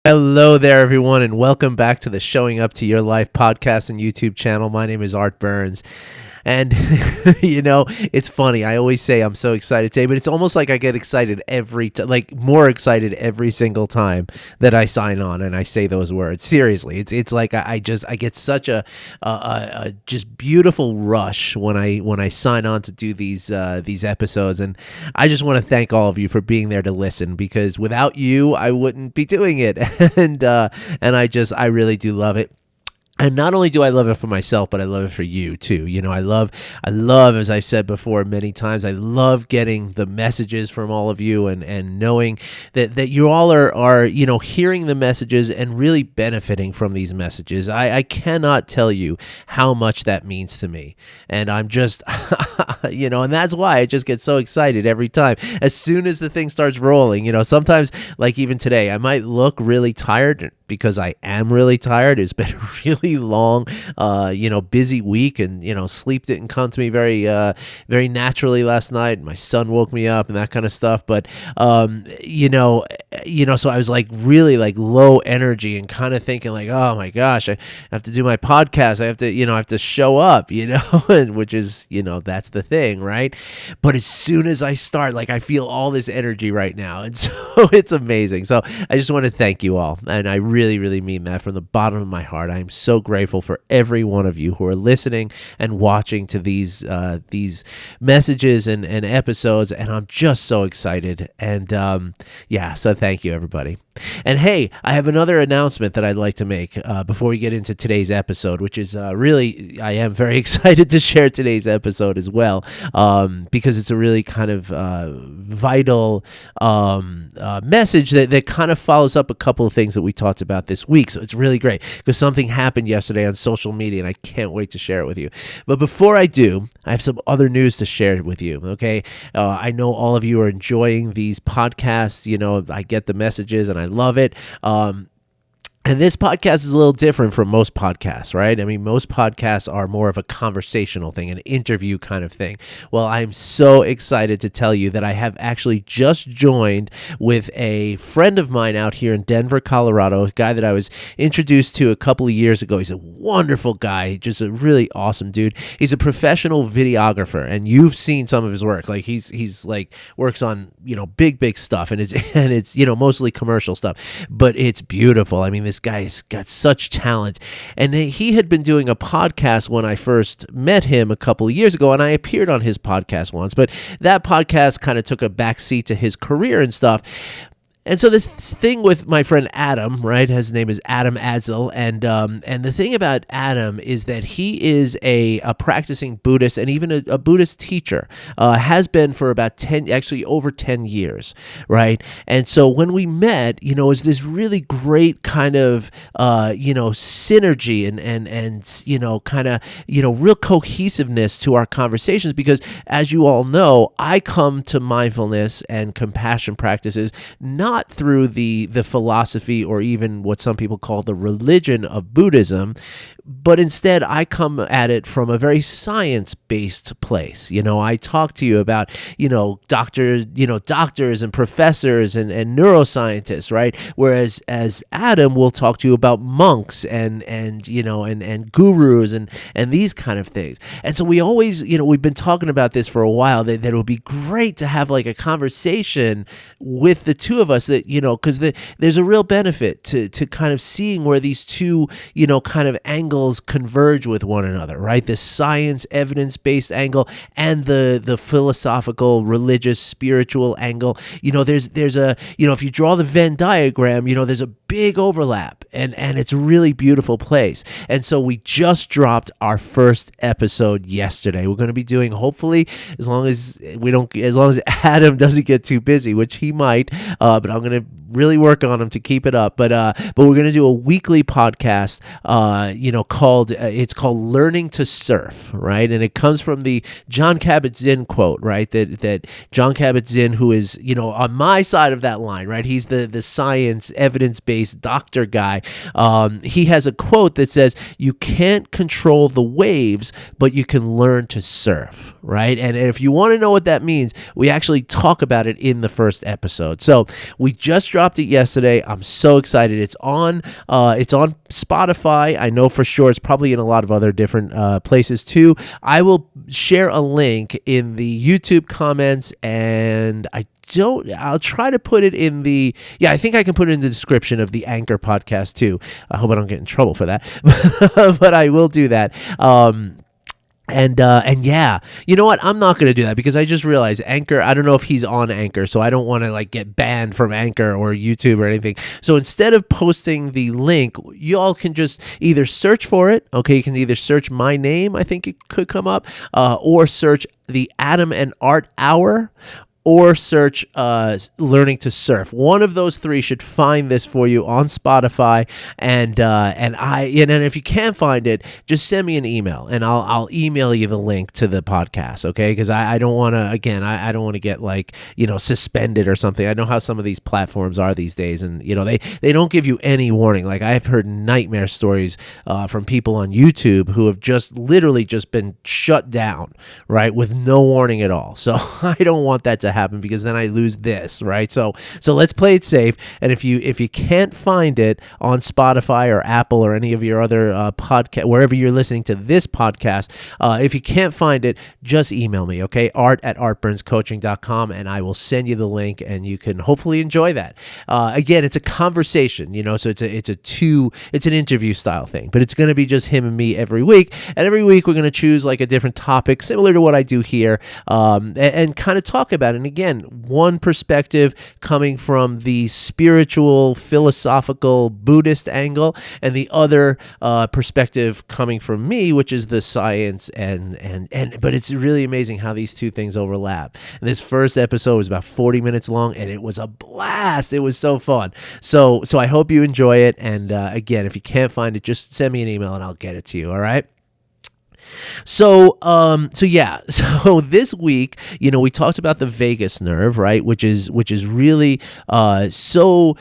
Hello there, everyone, and welcome back to the Showing Up to Your Life podcast and YouTube channel. My name is Art Burns. And, it's funny. I always say I'm so excited today, but it's almost like I get excited more excited every single time that I sign on and I say those words. Seriously, it's like I get such a just beautiful rush when I sign on to do these episodes, and I just want to thank all of you for being there to listen, because without you, I wouldn't be doing it, and I really do love it. And not only do I love it for myself, but I love it for you too. I love, as I've said before many times, I love getting the messages from all of you and knowing that you all are hearing the messages and really benefiting from these messages. I cannot tell you how much that means to me. And I'm just, and that's why I just get so excited every time. As soon as the thing starts rolling, sometimes, like even today, I might look really tired because I am really tired. It's been a really long, busy week, and, sleep didn't come to me very naturally last night. My son woke me up and that kind of stuff. But, so I was really low energy and kind of thinking oh my gosh, I have to do my podcast. I have to show up, which is, that's the thing, right? But as soon as I start, I feel all this energy right now. And so it's amazing. So I just want to thank you all. And I really, really mean that from the bottom of my heart. I am so grateful for every one of you who are listening and watching to these messages and episodes, and I'm just so excited. And so thank you, everybody. And hey, I have another announcement that I'd like to make before we get into today's episode, which is I am very excited to share today's episode as well, because it's a really kind of vital message that kind of follows up a couple of things that we talked about this week. So it's really great because something happened yesterday on social media, and I can't wait to share it with you. But before I do, I have some other news to share with you, okay? I know all of you are enjoying these podcasts. I get the messages, and I love it. And this podcast is a little different from most podcasts, right? I mean, most podcasts are more of a conversational thing, an interview kind of thing. Well, I'm so excited to tell you that I have actually just joined with a friend of mine out here in Denver, Colorado, a guy that I was introduced to a couple of years ago. He's a wonderful guy, just a really awesome dude. He's a professional videographer, and you've seen some of his work. He's works on, big stuff, and it's mostly commercial stuff, but it's beautiful. I mean, this guy's got such talent, and he had been doing a podcast when I first met him a couple of years ago, and I appeared on his podcast once, but that podcast kind of took a backseat to his career and stuff. And so this thing with my friend Adam, right? His name is Adam Adzel, and the thing about Adam is that he is a practicing Buddhist and even a Buddhist teacher. Has been for about over 10 years, right? And so when we met, it was this really great kind of synergy and kind of real cohesiveness to our conversations, because as you all know, I come to mindfulness and compassion practices not through the philosophy or even what some people call the religion of Buddhism, but instead I come at it from a very science-based place. I talk to you about, doctors and professors and neuroscientists, right? Whereas as Adam will talk to you about monks and gurus and these kind of things. And so we always, we've been talking about this for a while, that it would be great to have a conversation with the two of us, that, because there's a real benefit to kind of seeing where these two, kind of angles converge with one another, right? The science, evidence-based angle and the philosophical, religious, spiritual angle. There's a, if you draw the Venn diagram, there's a big overlap, and it's a really beautiful place. And so we just dropped our first episode yesterday. We're going to be doing, hopefully, as long as Adam doesn't get too busy, which he might, but I'm going to really work on him to keep it up. But we're going to do a weekly podcast, it's called Learning to Surf, right? And it comes from the Jon Kabat-Zinn quote, right? That Jon Kabat-Zinn, who is, on my side of that line, right? He's the science, evidence-based doctor guy. He has a quote that says, "You can't control the waves, but you can learn to surf," right? And if you want to know what that means, we actually talk about it in the first episode. So We just dropped it yesterday. I'm so excited. It's on Spotify. I know for sure it's probably in a lot of other different places too. I will share a link in the YouTube comments, and I'll try to put it in I think I can put it in the description of the Anchor podcast too. I hope I don't get in trouble for that, but I will do that. And yeah, you know what? I'm not going to do that because I just realized Anchor, I don't know if he's on Anchor, so I don't want to like get banned from Anchor or YouTube or anything. So instead of posting the link, you all can just either search for it. Okay. You can either search my name, I think it could come up, or search the Adam and Art Hour, or search Learning to Surf. One of those three should find this for you on Spotify. And if you can't find it, just send me an email, and I'll email you the link to the podcast, okay? Because I don't want to, again, I don't want to get like, suspended or something. I know how some of these platforms are these days, and, they don't give you any warning. Like, I've heard nightmare stories from people on YouTube who have just literally just been shut down, right, with no warning at all. So I don't want that to happen, because then I lose this, right? So let's play it safe. And if you can't find it on Spotify or Apple or any of your other podcast, wherever you're listening to this podcast, if you can't find it, just email me, okay? art@artburnscoaching.com, and I will send you the link, and you can hopefully enjoy that. Again, it's a conversation, so it's an interview style thing, but it's going to be just him and me every week. And every week we're going to choose like a different topic similar to what I do here, and kind of talk about it. And again, one perspective coming from the spiritual, philosophical, Buddhist angle, and the other perspective coming from me, which is the science but it's really amazing how these two things overlap. And this first episode was about 40 minutes long, and it was a blast. It was so fun. So I hope you enjoy it. And again, if you can't find it, just send me an email and I'll get it to you. All right. So this week, we talked about the vagus nerve, right? Which is really so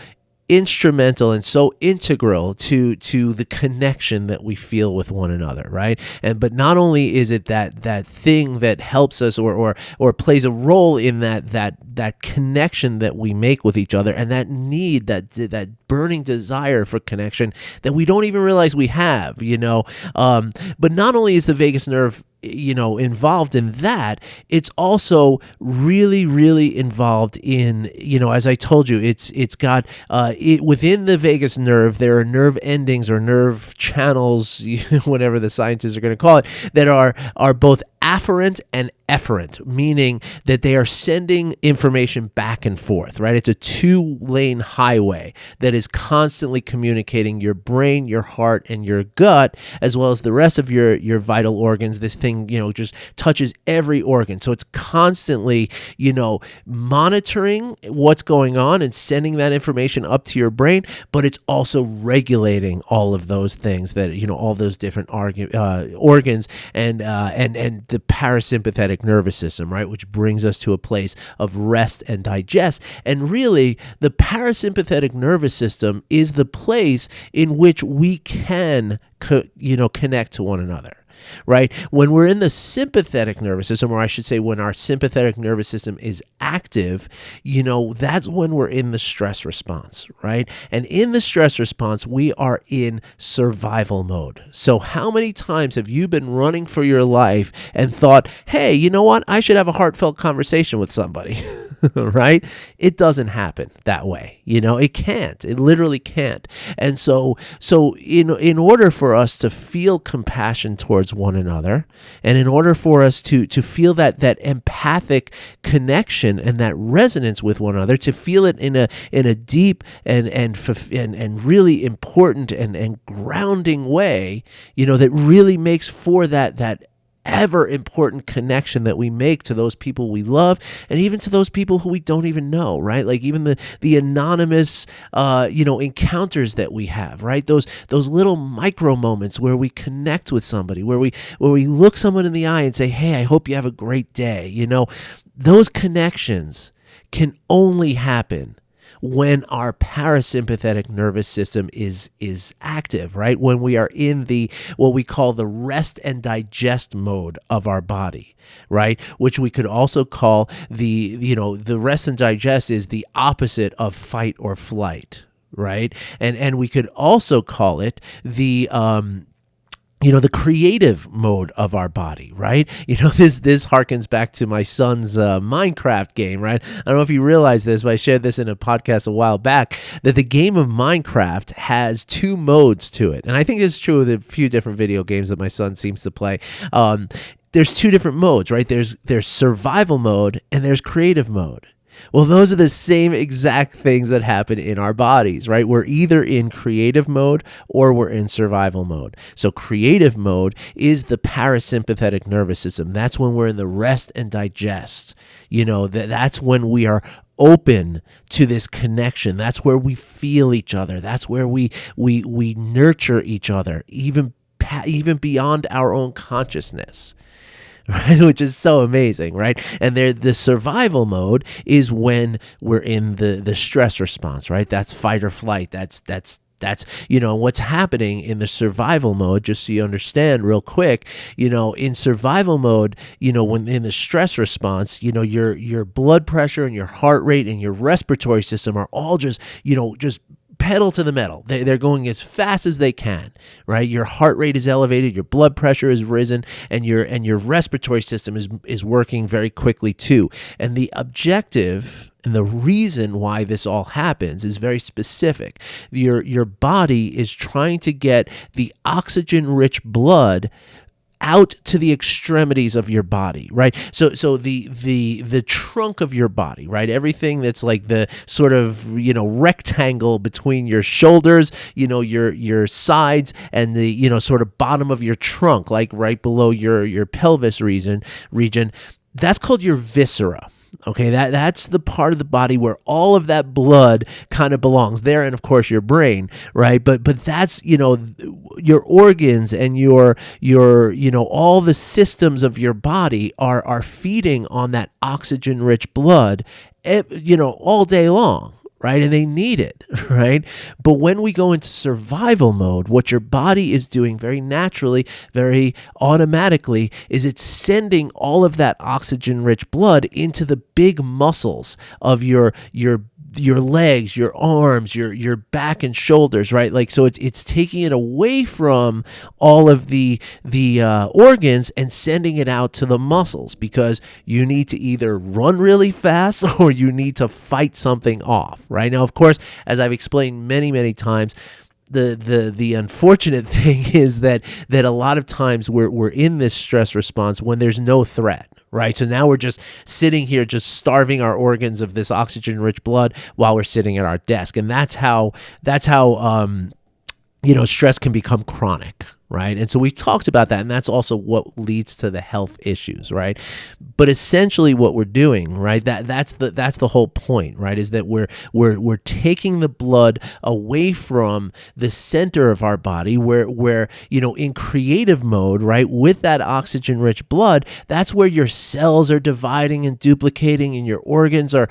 instrumental and so integral to the connection that we feel with one another, right? But not only is it that thing that helps us or plays a role in that connection that we make with each other, and that need, that burning desire for connection that we don't even realize we have, but not only is the vagus nerve involved in that, it's also really, really involved in, as I told you, it's got within the vagus nerve, there are nerve endings or nerve channels, whatever the scientists are going to call it, that are both afferent and efferent, meaning that they are sending information back and forth, right? It's a 2-lane highway that is constantly communicating your brain, your heart, and your gut, as well as the rest of your vital organs. This thing, just touches every organ. So it's constantly, monitoring what's going on and sending that information up to your brain, but it's also regulating all of those things that, all those different organs and the parasympathetic nervous system, right, which brings us to a place of rest and digest. And really, the parasympathetic nervous system is the place in which we can, connect to one another. Right? When we're in the sympathetic nervous system, or I should say when our sympathetic nervous system is active, that's when we're in the stress response, right? And in the stress response, we are in survival mode. So how many times have you been running for your life and thought, hey, you know what? I should have a heartfelt conversation with somebody. Right? It doesn't happen that way. It can't. It literally can't. And so in order for us to feel compassion towards one another, and in order for us to feel that empathic connection and that resonance with one another, to feel it in a deep and really important and grounding way, that really makes for that ever important connection that we make to those people we love, and even to those people who we don't even know, right? Like even the anonymous encounters that we have, right? Those little micro moments where we connect with somebody, where we look someone in the eye and say, hey, I hope you have a great day. Those connections can only happen when our parasympathetic nervous system is active, right? When we are in the what we call the rest and digest mode of our body, right? Which we could also call the rest and digest is the opposite of fight or flight, right? And we could also call it the creative mode of our body, right? This harkens back to my son's Minecraft game, right? I don't know if you realize this, but I shared this in a podcast a while back, that the game of Minecraft has two modes to it. And I think this is true with a few different video games that my son seems to play. There's two different modes, right? There's survival mode and there's creative mode. Well, those are the same exact things that happen in our bodies, right? We're either in creative mode or we're in survival mode. So creative mode is the parasympathetic nervous system. That's when we're in the rest and digest. That's when we are open to this connection. That's where we feel each other. That's where we nurture each other, even beyond our own consciousness. Right, which is so amazing, right? And the survival mode is when we're in the stress response, right? That's fight or flight. That's what's happening in the survival mode. Just so you understand, real quick, in survival mode, when in the stress response, your blood pressure and your heart rate and your respiratory system are all just pedal to the metal. They're going as fast as they can, right? Your heart rate is elevated, your blood pressure is risen, and your respiratory system is working very quickly too. And the objective and the reason why this all happens is very specific. Your body is trying to get the oxygen-rich blood out to the extremities of your body, right? So the trunk of your body, right? Everything that's like the sort of, rectangle between your shoulders, your sides, and the, sort of bottom of your trunk, like right below your pelvis region, that's called your viscera. Okay, that's the part of the body where all of that blood kind of belongs there, and of course your brain, right? But that's your organs and your all the systems of your body are feeding on that oxygen-rich blood, all day long. Right? And they need it, right? But when we go into survival mode, what your body is doing very naturally, very automatically, is it's sending all of that oxygen-rich blood into the big muscles of your legs, your arms, your back and shoulders, right? Like, so it's taking it away from all of the organs and sending it out to the muscles, because you need to either run really fast or you need to fight something off, right? Now, of course, as I've explained many, many times, the unfortunate thing is that a lot of times we're in this stress response when there's no threat. Right. So now we're just sitting here, just starving our organs of this oxygen-rich blood while we're sitting at our desk. And that's how stress can become chronic. Right. And so we've talked about that. And that's also what leads to the health issues. Right. But essentially what we're doing, right, that's the whole point, right, is that we're taking the blood away from the center of our body where in creative mode, right, with that oxygen-rich blood, that's where your cells are dividing and duplicating, and your organs are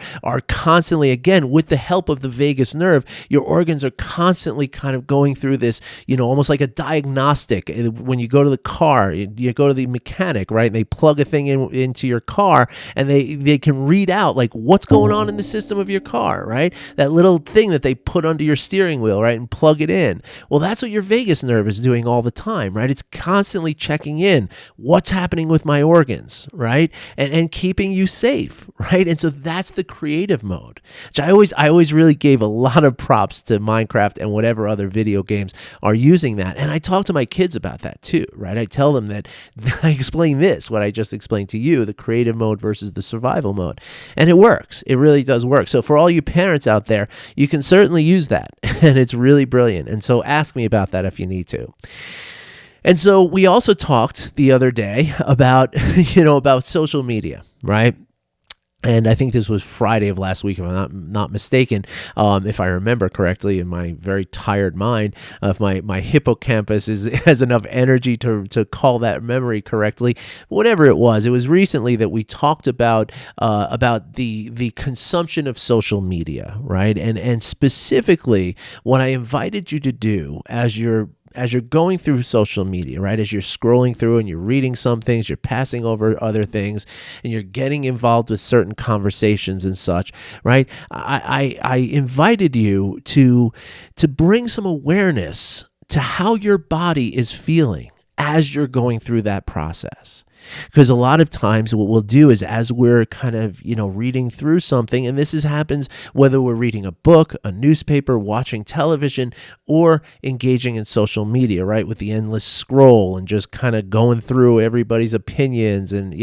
constantly, again, with the help of the vagus nerve, your organs are constantly kind of going through this, almost like a diagnostic. When you go to the car, you go to the mechanic, right? And they plug a thing into your car, and they can read out like what's going on in the system of your car, right? That little thing that they put under your steering wheel, right, and plug it in. Well, that's what your vagus nerve is doing all the time, right? It's constantly checking in what's happening with my organs, right, and keeping you safe, right? And so that's the creative mode, which I always really gave a lot of props to Minecraft and whatever other video games are using that. And I talk to my kids about that too, right? I tell them that I explain what I just explained to you, the creative mode versus the survival mode. And it works. It really does work. So for all you parents out there, you can certainly use that. And it's really brilliant. And so ask me about that if you need to. And so we also talked the other day about, about social media, right? And I think this was Friday of last week, if I'm not mistaken, if I remember correctly, in my very tired mind, if my hippocampus has enough energy to call that memory correctly. Whatever it was recently that we talked about the consumption of social media, right? And specifically, what I invited you to do as you're going through social media, right? As you're scrolling through and you're reading some things, you're passing over other things, and you're getting involved with certain conversations and such, right? I invited you to bring some awareness to how your body is feeling as you're going through that process. Because a lot of times what we'll do is, as we're kind of, reading through something, and this happens whether we're reading a book, a newspaper, watching television, or engaging in social media, right? With the endless scroll and just kind of going through everybody's opinions. And,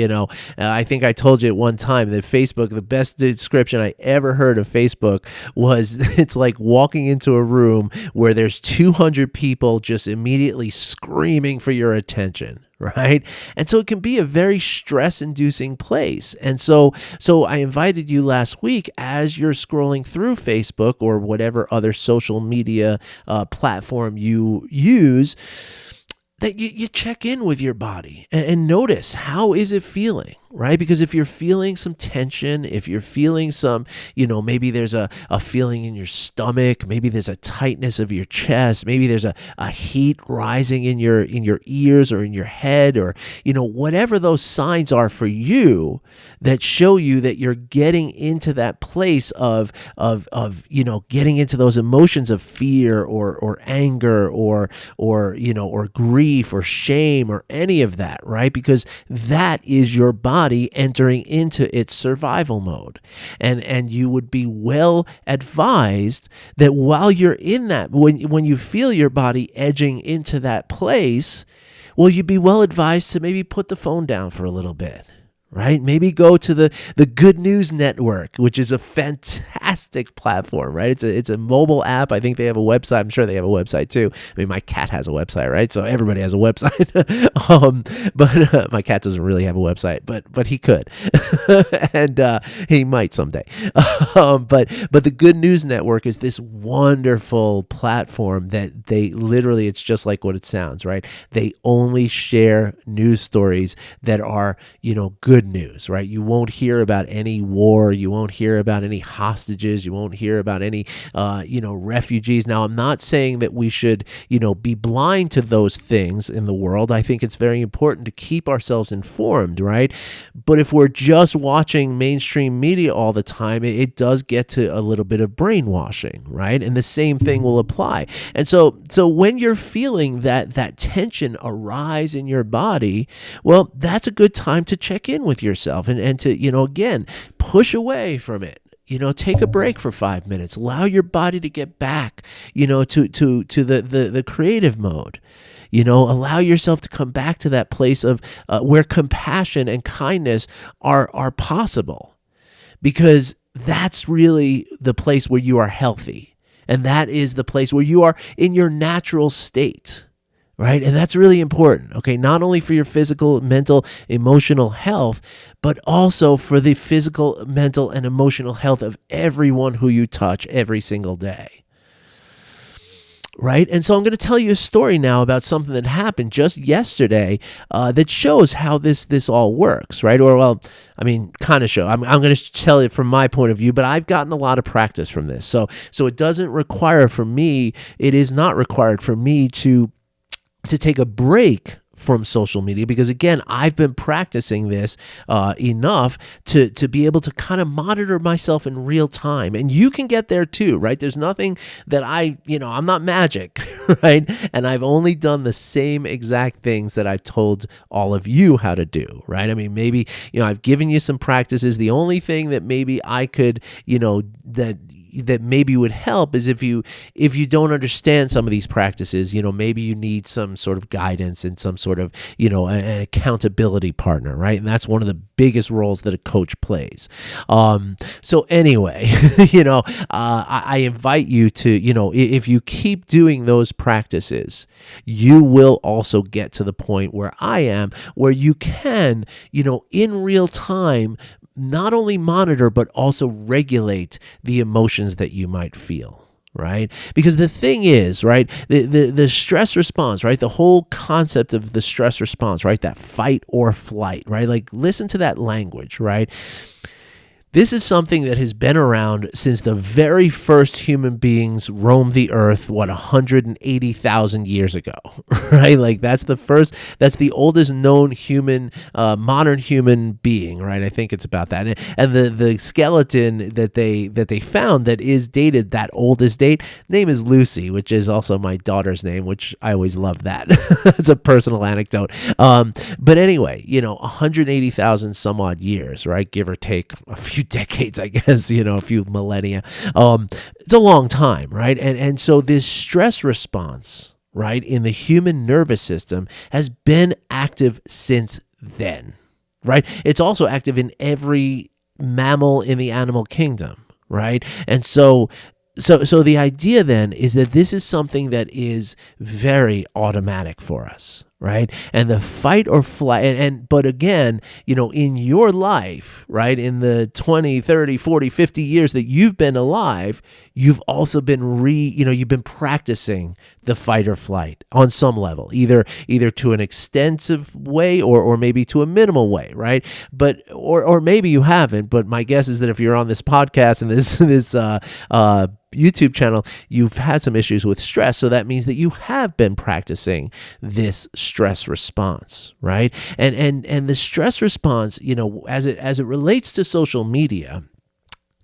I think I told you at one time that Facebook, the best description I ever heard of Facebook was it's like walking into a room where there's 200 people just immediately screaming for your attention. Right. And so it can be a very stress-inducing place. And so I invited you last week, as you're scrolling through Facebook or whatever other social media platform you use, that you check in with your body and notice, how is it feeling, right? Because if you're feeling some tension, if you're feeling some, maybe there's a feeling in your stomach, maybe there's a tightness of your chest, maybe there's a heat rising in your ears or in your head, or, whatever those signs are for you that show you that you're getting into that place of getting into those emotions of fear or anger or grief or shame or any of that, right? Because that is your body entering into its survival mode. And you would be well advised that while you're in that, when you feel your body edging into that place, well, you'd be well advised to maybe put the phone down for a little bit. Right? Maybe go to the Good News Network, which is a fantastic platform, right? It's a mobile app. I think they have a website. I'm sure they have a website too. I mean, my cat has a website, right? So everybody has a website. But my cat doesn't really have a website, but he could, and he might someday. But the Good News Network is this wonderful platform that they literally, it's just like what it sounds, right? They only share news stories that are, good news, right? You won't hear about any war. You won't hear about any hostages. You won't hear about any, refugees. Now, I'm not saying that we should, be blind to those things in the world. I think it's very important to keep ourselves informed, right? But if we're just watching mainstream media all the time, it does get to a little bit of brainwashing, right? And the same thing will apply. And so when you're feeling that tension arise in your body, well, that's a good time to check in with yourself and to, again, push away from it. Take a break for 5 minutes. Allow your body to get back, to the creative mode. Allow yourself to come back to that place of where compassion and kindness are possible, because that's really the place where you are healthy, and that is the place where you are in your natural state. Right? And that's really important, okay? Not only for your physical, mental, emotional health, but also for the physical, mental, and emotional health of everyone who you touch every single day. Right? And so I'm going to tell you a story now about something that happened just yesterday that shows how this all works, right? Or, well, I mean, kind of show. I'm going to tell it from my point of view, but I've gotten a lot of practice from this. So it doesn't require for me, it is not required for me to take a break from social media, because again, I've been practicing this enough to be able to kind of monitor myself in real time. And you can get there too, right? There's nothing that I'm not magic, right? And I've only done the same exact things that I've told all of you how to do, right? I mean, maybe, I've given you some practices. The only thing that maybe I could, that maybe would help is if you don't understand some of these practices, maybe you need some sort of guidance and some sort of, an accountability partner, right? And that's one of the biggest roles that a coach plays. So anyway, I invite you to, if you keep doing those practices, you will also get to the point where I am, where you can, in real time, not only monitor, but also regulate the emotions that you might feel. Right? Because the thing is, right, the stress response, right, the whole concept of the stress response, right, that fight or flight, right, like listen to that language, right? This is something that has been around since the very first human beings roamed the earth, 180,000 years ago, right? Like that's the oldest known human, modern human being, right? I think it's about that. And the skeleton that they found that is dated that oldest date, name is Lucy, which is also my daughter's name, which I always love that. It's a personal anecdote. But anyway, 180,000 some odd years, right? Give or take a few decades, I guess, a few millennia. It's a long time, right? And so this stress response, right, in the human nervous system has been active since then, right? It's also active in every mammal in the animal kingdom, right? And so the idea then is that this is something that is very automatic for us, right? And the fight or flight, but again, in your life, right, in the 20, 30, 40, 50 years that you've been alive, you've also been you've been practicing the fight or flight on some level, either to an extensive way or maybe to a minimal way, right? But or maybe you haven't, but my guess is that if you're on this podcast and this YouTube channel, you've had some issues with stress. So that means that you have been practicing this stress response, right? And the stress response, as it relates to social media,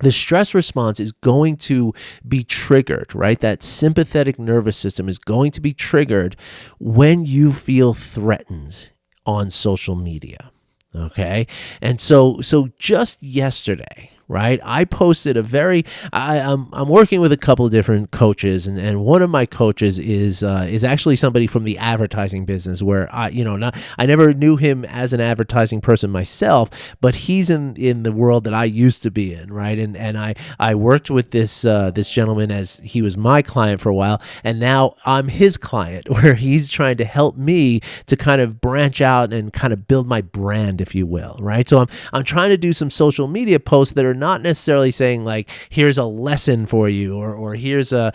the stress response is going to be triggered, right? That sympathetic nervous system is going to be triggered when you feel threatened on social media. Okay. And so just yesterday, right, I posted I'm working with a couple of different coaches, and one of my coaches is actually somebody from the advertising business where I never knew him as an advertising person myself, but he's in the world that I used to be in, right? And I worked with this gentleman as he was my client for a while, and now I'm his client, where he's trying to help me to kind of branch out and kind of build my brand, if you will, right? So I'm trying to do some social media posts that are not necessarily saying like, here's a lesson for you, or here's a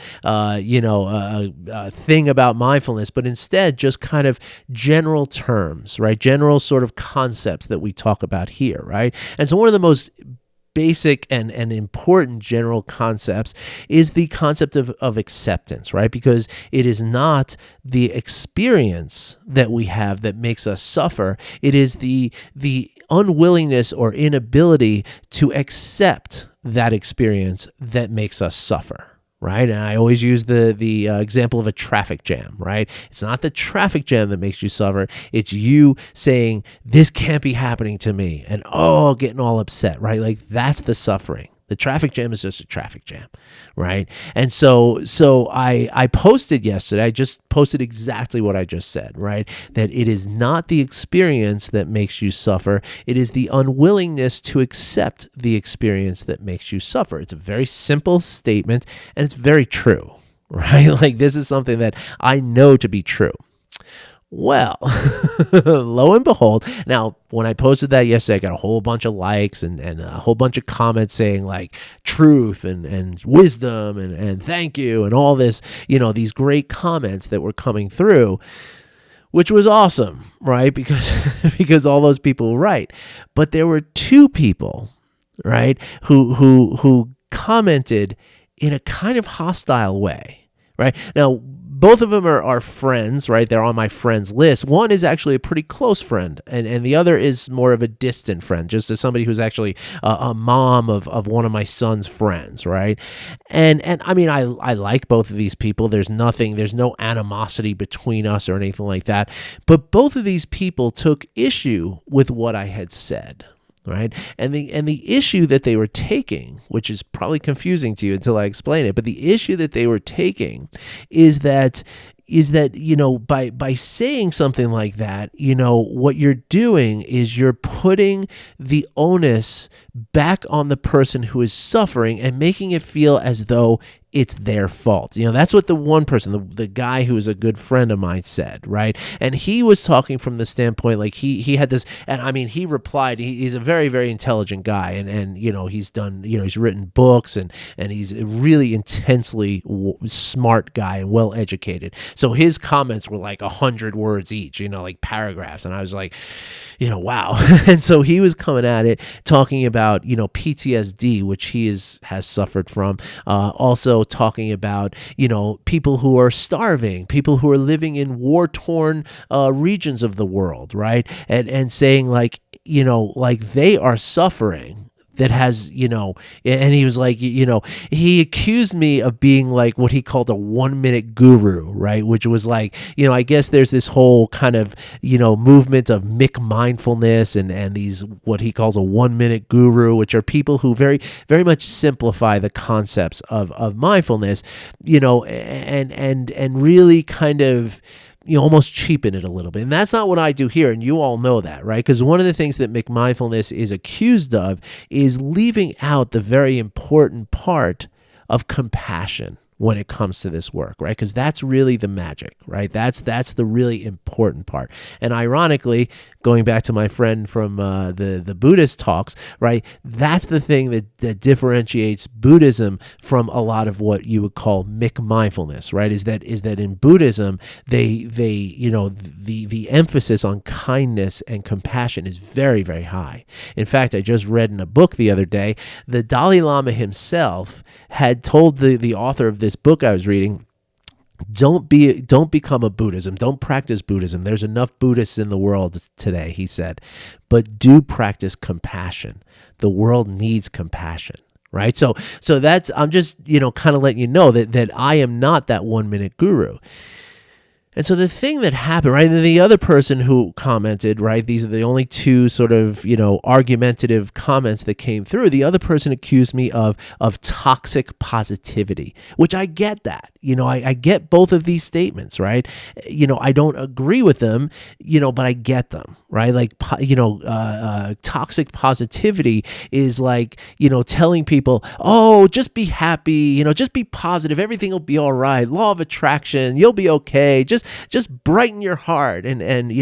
thing about mindfulness, but instead just kind of general terms, right? General sort of concepts that we talk about here, right? And so one of the most basic and important general concepts is the concept of acceptance, right? Because it is not the experience that we have that makes us suffer. It is the unwillingness or inability to accept that experience that makes us suffer. Right? And I always use the example of a traffic jam, right? It's not the traffic jam that makes you suffer. It's you saying, this can't be happening to me, and getting all upset, right? Like that's the suffering. The traffic jam is just a traffic jam, right? And so I posted yesterday, I just posted exactly what I just said, right? That it is not the experience that makes you suffer. It is the unwillingness to accept the experience that makes you suffer. It's a very simple statement, and it's very true, right? Like this is something that I know to be true. Well, lo and behold, now when I posted that yesterday, I got a whole bunch of likes and a whole bunch of comments saying like truth and wisdom and thank you and all this, these great comments that were coming through, which was awesome, right? Because all those people were right. But there were two people, right, who commented in a kind of hostile way, right? Now, both of them are friends, right? They're on my friends list. One is actually a pretty close friend, and the other is more of a distant friend, just as somebody who's actually a mom of one of my son's friends, right? And I mean, I like both of these people. There's no animosity between us or anything like that. But both of these people took issue with what I had said. Right. And the issue that they were taking, which is probably confusing to you until I explain it, but the issue that they were taking is that by saying something like that, what you're doing is you're putting the onus back on the person who is suffering and making it feel as though it's their fault. That's what the one person, the guy who is a good friend of mine, said, right? And he was talking from the standpoint, like he had this, and I mean, he replied, he's a very, very intelligent guy, and he's done, he's written books, and he's a really intensely smart guy and well educated. So his comments were like 100 words each, like paragraphs, and I was like, wow. And so he was coming at it, talking about, PTSD, which he has suffered from, also talking about, people who are starving, people who are living in war-torn regions of the world, right? And saying like they are suffering that has, and he was like, he accused me of being like what he called a 1-minute guru, right? Which was like, I guess there's this whole kind of, movement of mindfulness and these, what he calls a 1-minute guru, which are people who very, very much simplify the concepts of mindfulness, and really kind of, almost cheapen it a little bit. And that's not what I do here. And you all know that, right? Because one of the things that McMindfulness is accused of is leaving out the very important part of compassion when it comes to this work, right? Because that's really the magic, right? That's the really important part. And ironically, going back to my friend from the Buddhist talks, right? That's the thing that differentiates Buddhism from a lot of what you would call mindfulness, right? Is that in Buddhism, the emphasis on kindness and compassion is very, very high. In fact, I just read in a book the other day, the Dalai Lama himself had told the author of this book I was reading, don't become a Buddhism. Don't practice Buddhism. There's enough Buddhists in the world today, he said, but do practice compassion. The world needs compassion, right? So that's, I'm just, kind of letting you know that I am not that 1-minute guru. And so the thing that happened, right, and the other person who commented, right, these are the only two sort of, argumentative comments that came through. The other person accused me of toxic positivity, which I get that. I get both of these statements, right? I don't agree with them, but I get them, right? Like, toxic positivity is like, telling people, oh, just be happy, just be positive. Everything will be all right. Law of attraction. You'll be okay. Just brighten your heart. And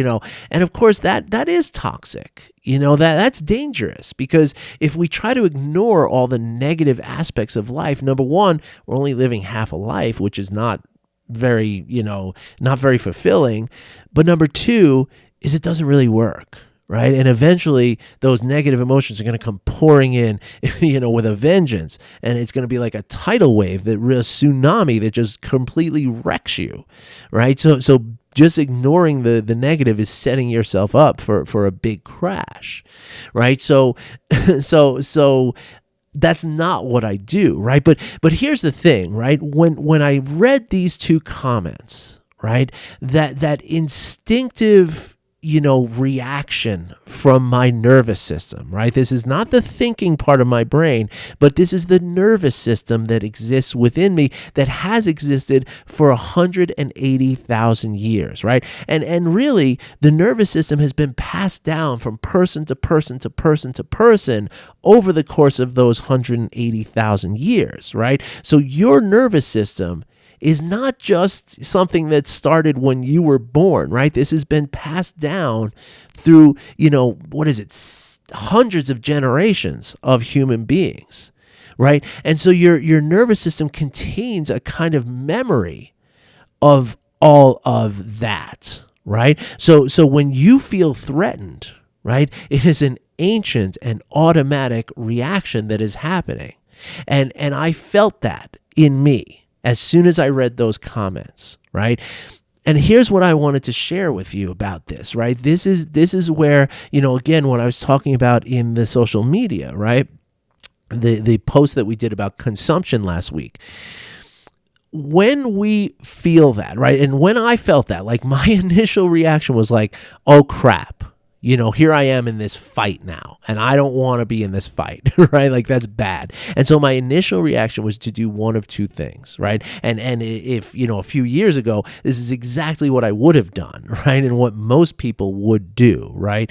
of course that is toxic. That's dangerous, because if we try to ignore all the negative aspects of life, number one, we're only living half a life, which is not very, not very fulfilling. But number two is it doesn't really work. Right. And eventually those negative emotions are going to come pouring in, with a vengeance. And it's going to be like a tidal wave, a tsunami that just completely wrecks you. Right. So just ignoring the negative is setting yourself up for a big crash. Right. So that's not what I do. Right. But here's the thing. Right. When I read these two comments, right, that instinctive reaction from my nervous system, right? This is not the thinking part of my brain, but this is the nervous system that exists within me, that has existed for 180,000 years, right? And really, the nervous system has been passed down from person to person to person to person over the course of those 180,000 years, right? So your nervous system is not just something that started when you were born, right? This has been passed down through, hundreds of generations of human beings, right? And so your nervous system contains a kind of memory of all of that, right? So when you feel threatened, right, it is an ancient and automatic reaction that is happening. And I felt that in me as soon as I read those comments, right? And here's what I wanted to share with you about this, right? This is where, again, what I was talking about in the social media, right? The post that we did about consumption last week. When we feel that, right? And when I felt that, like, my initial reaction was like, oh crap. Here I am in this fight now, and I don't want to be in this fight, right? Like, that's bad. And so my initial reaction was to do one of two things, right? And if, a few years ago, this is exactly what I would have done, right? And what most people would do, right?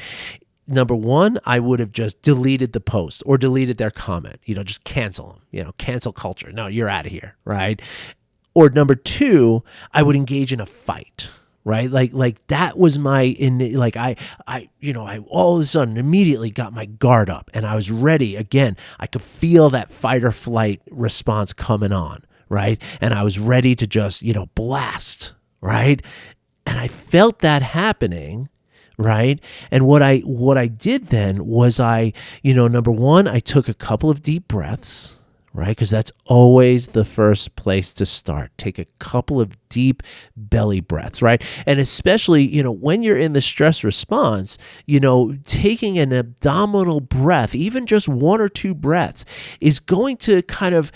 number one, I would have just deleted the post or deleted their comment, just cancel them, cancel culture. No, you're out of here, right? Or number two, I would engage in a fight, right? Like that was I all of a sudden immediately got my guard up and I was ready. Again, I could feel that fight or flight response coming on, right? And I was ready to just, blast, right? And I felt that happening, right? And what I did then was number one, I took a couple of deep breaths, right? Because that's always the first place to start. Take a couple of deep belly breaths, right? And especially, when you're in the stress response, taking an abdominal breath, even just one or two breaths, is going to kind of,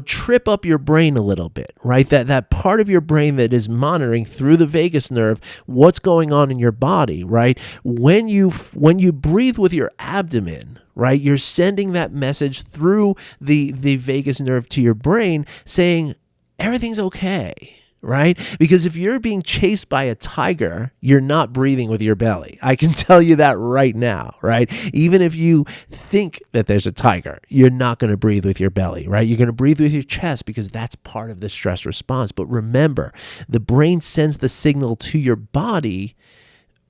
trip up your brain a little bit, right? That part of your brain that is monitoring through the vagus nerve what's going on in your body, right? When you breathe with your abdomen, right, you're sending that message through the vagus nerve to your brain saying everything's okay, right? Because if you're being chased by a tiger, you're not breathing with your belly. I can tell you that right now, right? Even if you think that there's a tiger, you're not going to breathe with your belly, right? You're going to breathe with your chest because that's part of the stress response. But remember, the brain sends the signal to your body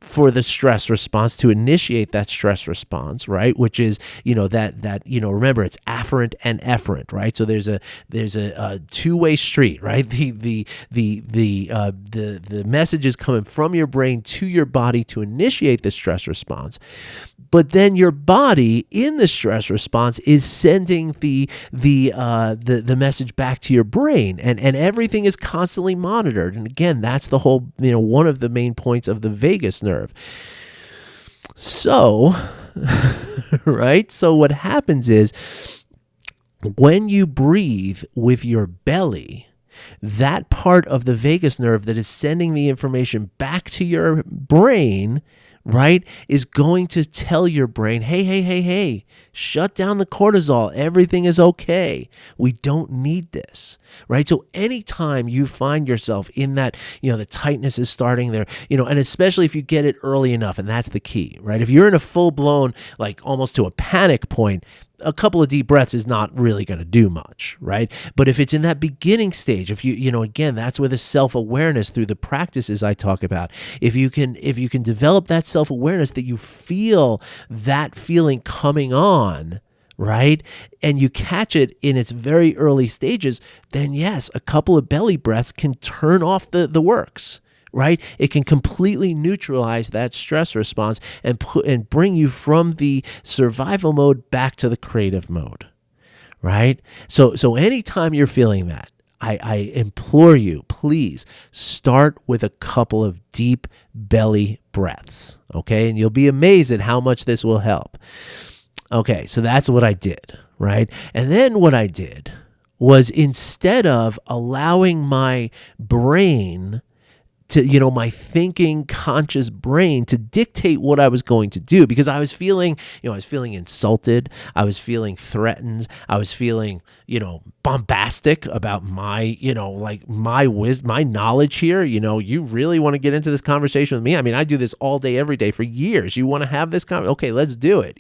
for the stress response to initiate that stress response, right? Which is, remember it's afferent and efferent, right? So there's a two-way street, right? The message is coming from your brain to your body to initiate the stress response. But then your body in the stress response is sending the message back to your brain, and everything is constantly monitored. And again, that's the whole, one of the main points of the vagus nerve. So, right? So what happens is when you breathe with your belly, that part of the vagus nerve that is sending the information back to your brain, right, is going to tell your brain, hey, shut down the cortisol. Everything is okay. We don't need this, right? So anytime you find yourself in that, the tightness is starting there, and especially if you get it early enough, and that's the key, right? If you're in a full-blown, like almost to a panic point, a couple of deep breaths is not really going to do much, right? But if it's in that beginning stage, if again, that's where the self-awareness through the practices I talk about, if you can develop that self-awareness that you feel that feeling coming on, right? And you catch it in its very early stages, then yes, a couple of belly breaths can turn off the works, right? It can completely neutralize that stress response and bring you from the survival mode back to the creative mode, right? So anytime you're feeling that, I implore you, please start with a couple of deep belly breaths, okay? And you'll be amazed at how much this will help. Okay, so that's what I did, right? And then what I did was, instead of allowing my brain to, my thinking conscious brain to dictate what I was going to do, because I was feeling, insulted. I was feeling threatened. I was feeling, bombastic about my, my knowledge here. You really want to get into this conversation with me? I mean, I do this all day, every day for years. You want to have this conversation? Okay, let's do it,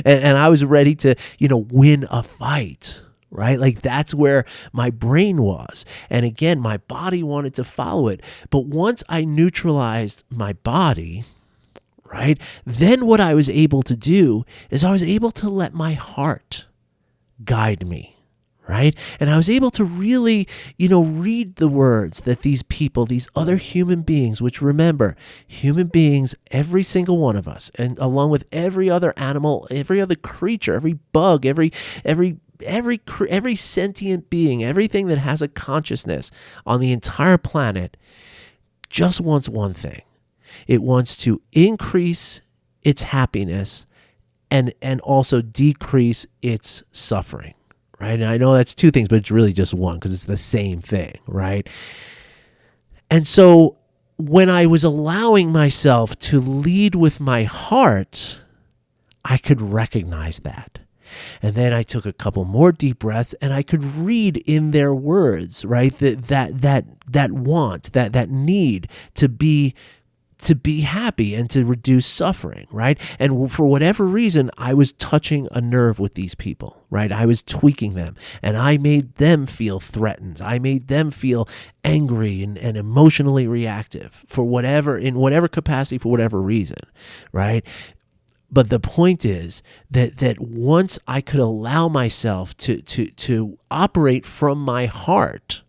and I was ready to, win a fight. Right? Like that's where my brain was. And again, my body wanted to follow it. But once I neutralized my body, right, then what I was able to do is I was able to let my heart guide me, right? And I was able to really, read the words that these people, these other human beings, which remember, human beings, every single one of us, and along with every other animal, every other creature, every bug, every sentient being, everything that has a consciousness on the entire planet just wants one thing. It wants to increase its happiness and also decrease its suffering, right? And I know that's two things, but it's really just one because it's the same thing, right? And so when I was allowing myself to lead with my heart, I could recognize that. And then I took a couple more deep breaths, and I could read in their words, right? That want, that need to be to be happy and to reduce suffering, right? And for whatever reason, I was touching a nerve with these people, right? I was tweaking them, and I made them feel threatened. I made them feel angry and emotionally reactive in whatever capacity, for whatever reason, right? But the point is that once I could allow myself to operate from my heart,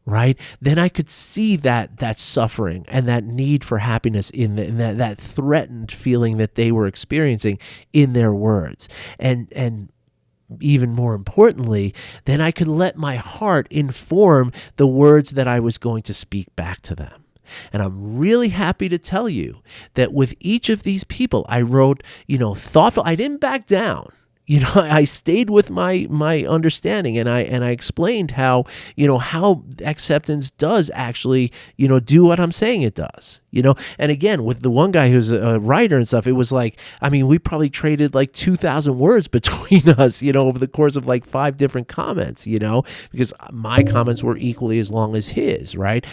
right, then I could see that suffering and that need for happiness in that threatened feeling that they were experiencing in their words. And even more importantly, then I could let my heart inform the words that I was going to speak back to them. And I'm really happy to tell you that with each of these people, I wrote, thoughtful. I didn't back down. I stayed with my understanding, and I explained how acceptance does actually, do what I'm saying it does, And again, with the one guy who's a writer and stuff, it was like, we probably traded like 2,000 words between us, over the course of like 5 different comments, because my comments were equally as long as his, right?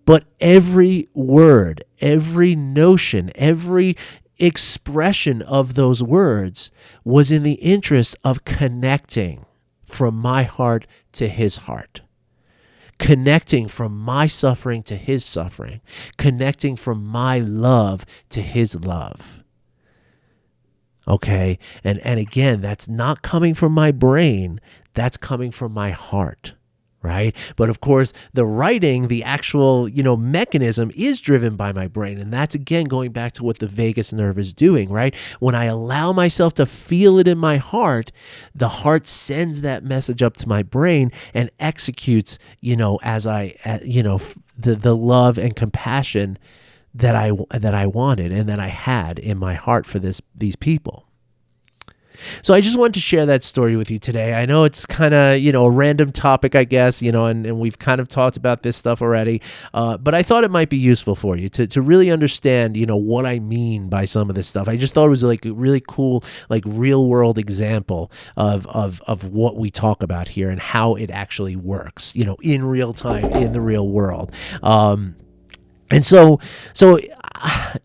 But every word, every notion, every expression of those words was in the interest of connecting from my heart to his heart, connecting from my suffering to his suffering, connecting from my love to his love. Okay? And again, that's not coming from my brain, that's coming from my heart. Right? But of course, the writing, the actual, mechanism is driven by my brain. And that's, again, going back to what the vagus nerve is doing, right? When I allow myself to feel it in my heart, the heart sends that message up to my brain and executes, as the love and compassion that I wanted and that I had in my heart for these people. So I just wanted to share that story with you today. I know it's kind of, a random topic, I guess, and we've kind of talked about this stuff already, but I thought it might be useful for you to really understand, what I mean by some of this stuff. I just thought it was like a really cool, like real world example of what we talk about here and how it actually works, in real time, in the real world. And so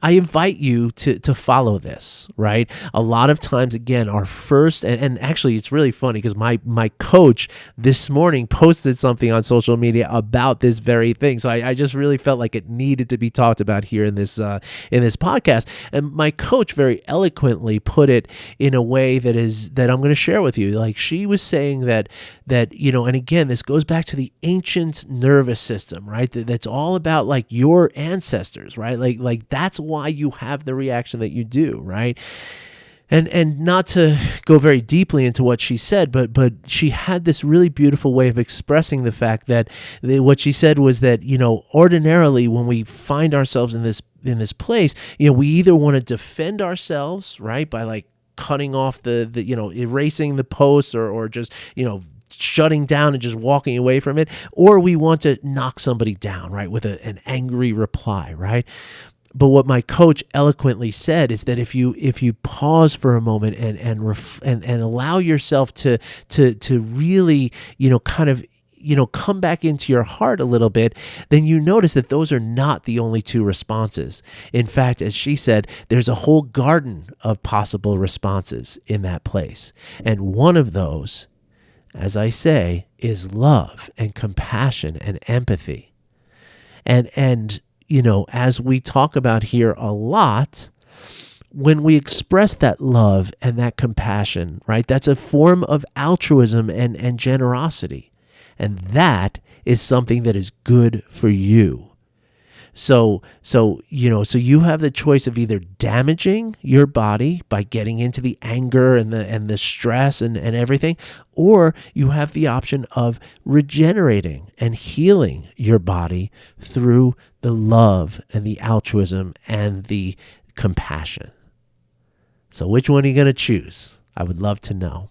I invite you to follow this, right? A lot of times, again, our first, and actually it's really funny because my coach this morning posted something on social media about this very thing. So I just really felt like it needed to be talked about here in this podcast. And my coach very eloquently put it in a way that I'm going to share with you. Like, she was saying that and again, this goes back to the ancient nervous system, right? That's all about like your ancestors, right? Like that's why you have the reaction that you do, right? And not to go very deeply into what she said, but she had this really beautiful way of expressing the fact that what she said was that, ordinarily when we find ourselves in this place, we either want to defend ourselves, right, by like cutting off the erasing the post or just, shutting down and just walking away from it, or we want to knock somebody down, right, with an angry reply, right? But what my coach eloquently said is that if you pause for a moment and allow yourself to really, kind of, come back into your heart a little bit, then you notice that those are not the only 2 responses. In fact, as she said, there's a whole garden of possible responses in that place. And one of those, as I say, is love and compassion and empathy. And as we talk about here a lot, when we express that love and that compassion, right, that's a form of altruism and generosity. And that is something that is good for you. So you have the choice of either damaging your body by getting into the anger and the stress and everything, or you have the option of regenerating and healing your body through the love and the altruism and the compassion. So which one are you going to choose? I would love to know.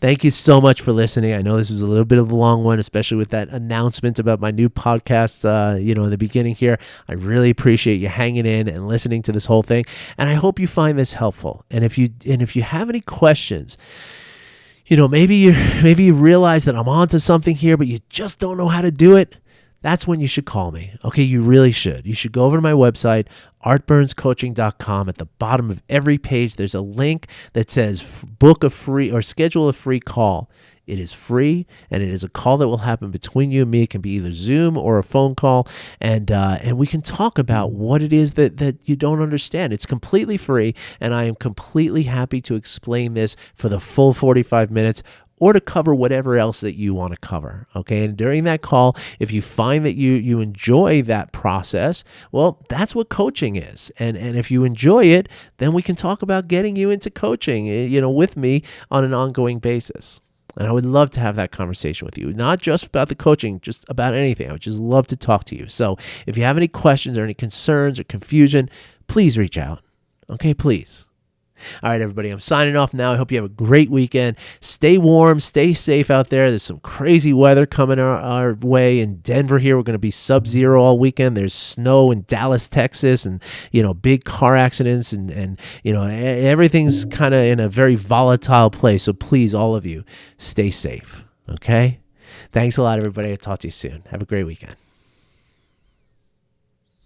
Thank you so much for listening. I know this is a little bit of a long one, especially with that announcement about my new podcast, in the beginning here. I really appreciate you hanging in and listening to this whole thing. And I hope you find this helpful. And if you have any questions, maybe you realize that I'm onto something here, but you just don't know how to do it, that's when you should call me. Okay, you really should. You should go over to my website, artburnscoaching.com. At the bottom of every page, there's a link that says book a free or schedule a free call. It is free, and it is a call that will happen between you and me. It can be either Zoom or a phone call, and we can talk about what it is that you don't understand. It's completely free, and I am completely happy to explain this for the full 45 minutes or to cover whatever else that you want to cover, okay? And during that call, if you find that you enjoy that process, well, that's what coaching is. And if you enjoy it, then we can talk about getting you into coaching, with me on an ongoing basis. And I would love to have that conversation with you, not just about the coaching, just about anything. I would just love to talk to you. So if you have any questions or any concerns or confusion, please reach out. Okay, please. All right, everybody, I'm signing off now. I hope you have a great weekend. Stay warm, stay safe out there. There's some crazy weather coming our way in Denver here. We're going to be sub-zero all weekend. There's snow in Dallas, Texas, and, big car accidents, and everything's kind of in a very volatile place. So please, all of you, stay safe, okay? Thanks a lot, everybody. I'll talk to you soon. Have a great weekend.